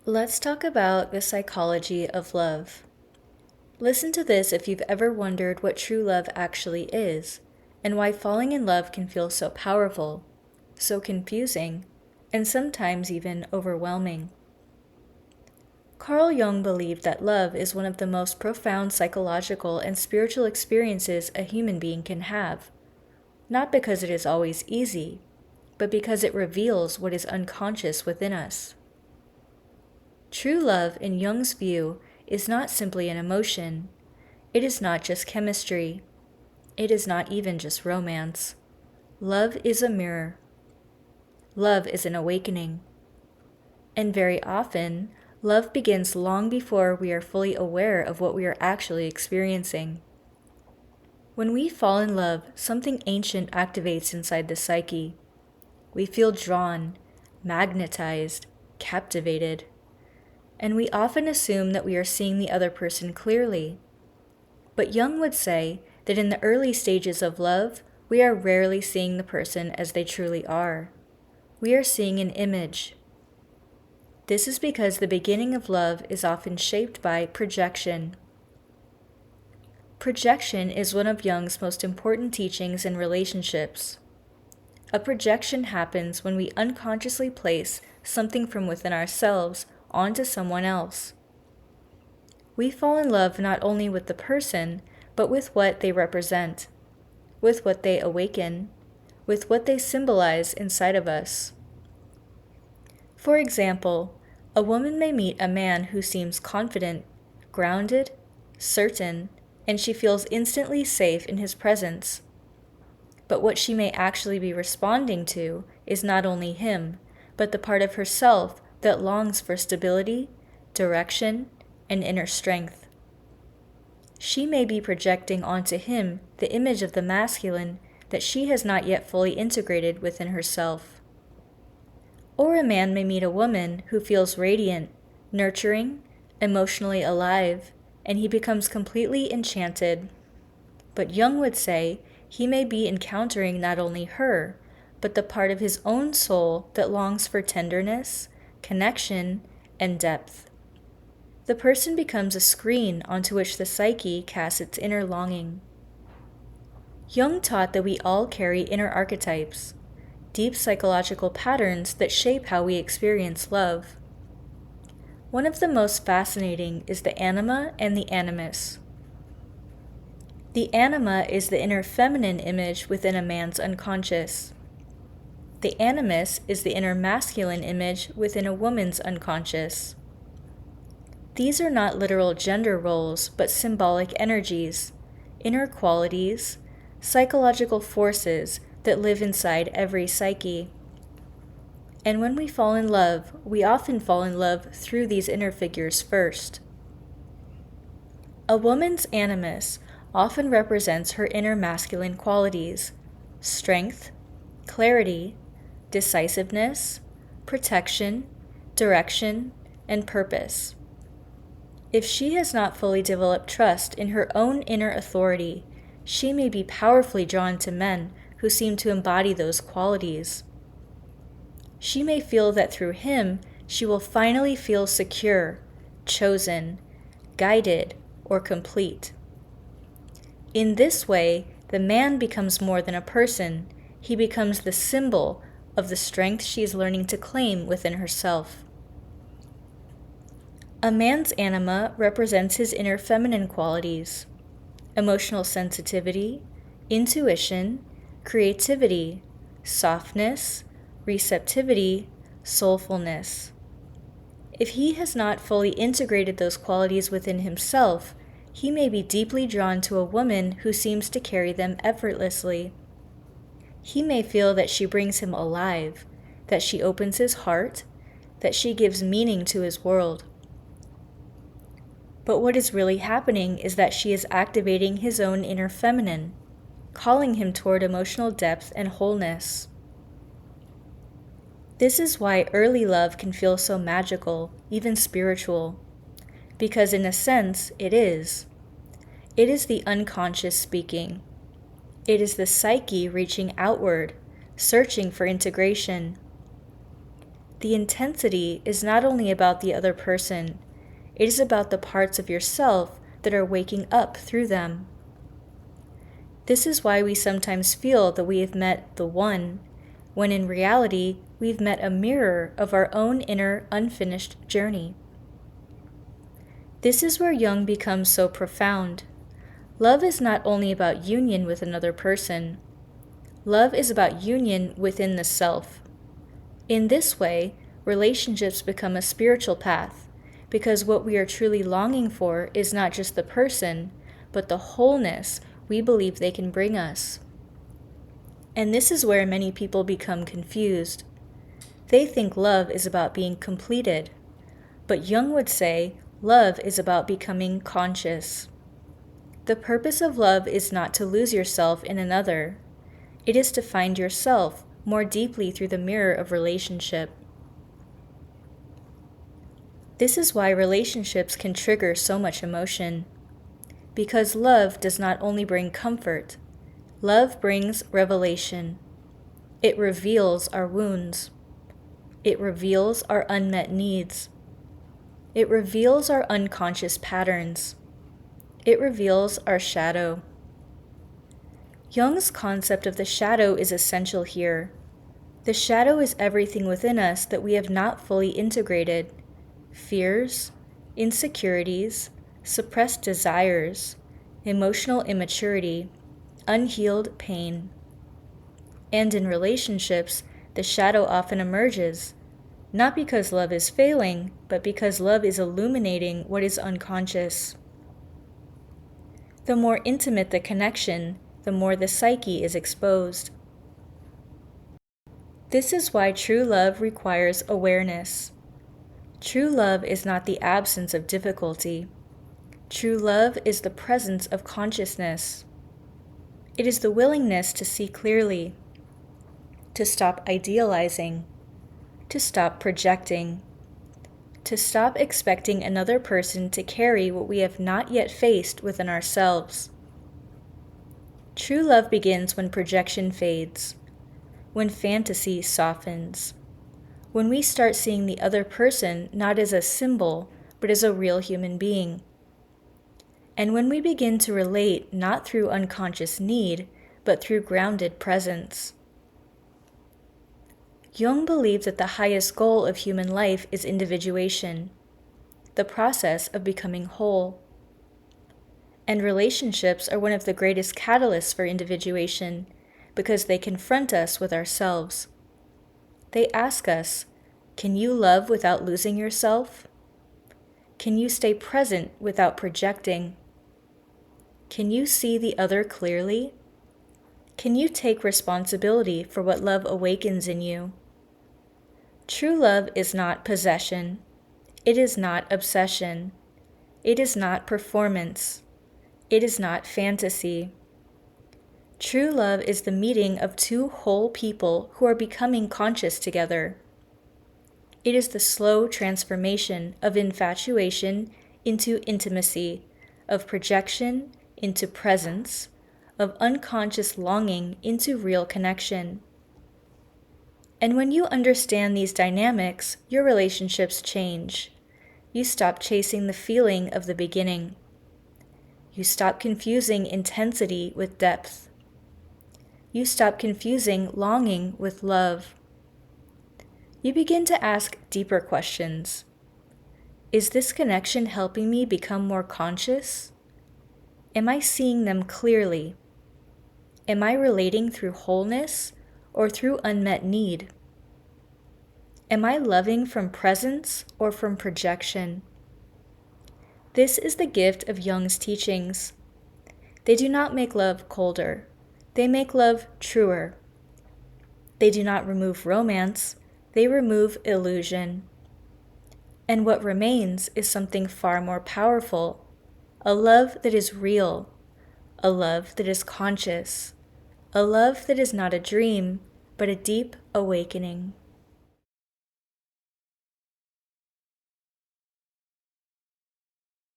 Let's talk about the psychology of love. Listen to this if you've ever wondered what true love actually is, and why falling in love can feel so powerful, so confusing, and sometimes even overwhelming. Carl Jung believed that love is one of the most profound psychological and spiritual experiences a human being can have, not because it is always easy, but because it reveals what is unconscious within us. True love, in Jung's view, is not simply an emotion. It is not just chemistry. It is not even just romance. Love is a mirror. Love is an awakening. And very often, love begins long before we are fully aware of what we are actually experiencing. When we fall in love, something ancient activates inside the psyche. We feel drawn, magnetized, captivated. And we often assume that we are seeing the other person clearly. But Jung would say that in the early stages of love, we are rarely seeing the person as they truly are. We are seeing an image. This is because the beginning of love is often shaped by projection. Projection is one of Jung's most important teachings in relationships. A projection happens when we unconsciously place something from within ourselves onto someone else. We fall in love not only with the person, but with what they represent, with what they awaken, with what they symbolize inside of us. For example, a woman may meet a man who seems confident, grounded, certain, and she feels instantly safe in his presence. But what she may actually be responding to is not only him, but the part of herself that longs for stability, direction, and inner strength. She may be projecting onto him the image of the masculine that she has not yet fully integrated within herself. Or a man may meet a woman who feels radiant, nurturing, emotionally alive, and he becomes completely enchanted. But Jung would say he may be encountering not only her, but the part of his own soul that longs for tenderness, connection, and depth. The person becomes a screen onto which the psyche casts its inner longing. Jung taught that we all carry inner archetypes, deep psychological patterns that shape how we experience love. One of the most fascinating is the anima and the animus. The anima is the inner feminine image within a man's unconscious. The animus is the inner masculine image within a woman's unconscious. These are not literal gender roles, but symbolic energies, inner qualities, psychological forces that live inside every psyche. And when we fall in love, we often fall in love through these inner figures first. A woman's animus often represents her inner masculine qualities: strength, clarity, decisiveness, protection, direction, and purpose. If she has not fully developed trust in her own inner authority, she may be powerfully drawn to men who seem to embody those qualities. She may feel that through him, she will finally feel secure, chosen, guided, or complete. In this way, the man becomes more than a person. He becomes the symbol of the strength she is learning to claim within herself. A man's anima represents his inner feminine qualities: emotional sensitivity, intuition, creativity, softness, receptivity, soulfulness. If he has not fully integrated those qualities within himself, he may be deeply drawn to a woman who seems to carry them effortlessly. He may feel that she brings him alive, that she opens his heart, that she gives meaning to his world. But what is really happening is that she is activating his own inner feminine, calling him toward emotional depth and wholeness. This is why early love can feel so magical, even spiritual, because in a sense it is. It is the unconscious speaking. It is the psyche reaching outward, searching for integration. The intensity is not only about the other person, it is about the parts of yourself that are waking up through them. This is why we sometimes feel that we have met the one, when in reality we've met a mirror of our own inner unfinished journey. This is where Jung becomes so profound. Love is not only about union with another person. Love is about union within the self. In this way, relationships become a spiritual path, because what we are truly longing for is not just the person, but the wholeness we believe they can bring us. And this is where many people become confused. They think love is about being completed, but Jung would say love is about becoming conscious. The purpose of love is not to lose yourself in another. It is to find yourself more deeply through the mirror of relationship. This is why relationships can trigger so much emotion. Because love does not only bring comfort, love brings revelation. It reveals our wounds. It reveals our unmet needs. It reveals our unconscious patterns. It reveals our shadow. Jung's concept of the shadow is essential here. The shadow is everything within us that we have not fully integrated: fears, insecurities, suppressed desires, emotional immaturity, unhealed pain. And in relationships, the shadow often emerges, not because love is failing, but because love is illuminating what is unconscious. The more intimate the connection, the more the psyche is exposed. This is why true love requires awareness. True love is not the absence of difficulty. True love is the presence of consciousness. It is the willingness to see clearly, to stop idealizing, to stop projecting, to stop expecting another person to carry what we have not yet faced within ourselves. True love begins when projection fades, when fantasy softens, when we start seeing the other person not as a symbol, but as a real human being. And when we begin to relate not through unconscious need, but through grounded presence. Jung believed that the highest goal of human life is individuation, the process of becoming whole. And relationships are one of the greatest catalysts for individuation, because they confront us with ourselves. They ask us, can you love without losing yourself? Can you stay present without projecting? Can you see the other clearly? Can you take responsibility for what love awakens in you? True love is not possession. It is not obsession. It is not performance. It is not fantasy. True love is the meeting of two whole people who are becoming conscious together. It is the slow transformation of infatuation into intimacy, of projection into presence, of unconscious longing into real connection. And when you understand these dynamics, your relationships change. You stop chasing the feeling of the beginning. You stop confusing intensity with depth. You stop confusing longing with love. You begin to ask deeper questions. Is this connection helping me become more conscious? Am I seeing them clearly? Am I relating through wholeness or through unmet need? Am I loving from presence or from projection? This is the gift of Jung's teachings. They do not make love colder. They make love truer. They do not remove romance. They remove illusion. And what remains is something far more powerful, a love that is real, a love that is conscious, a love that is not a dream, but a deep awakening.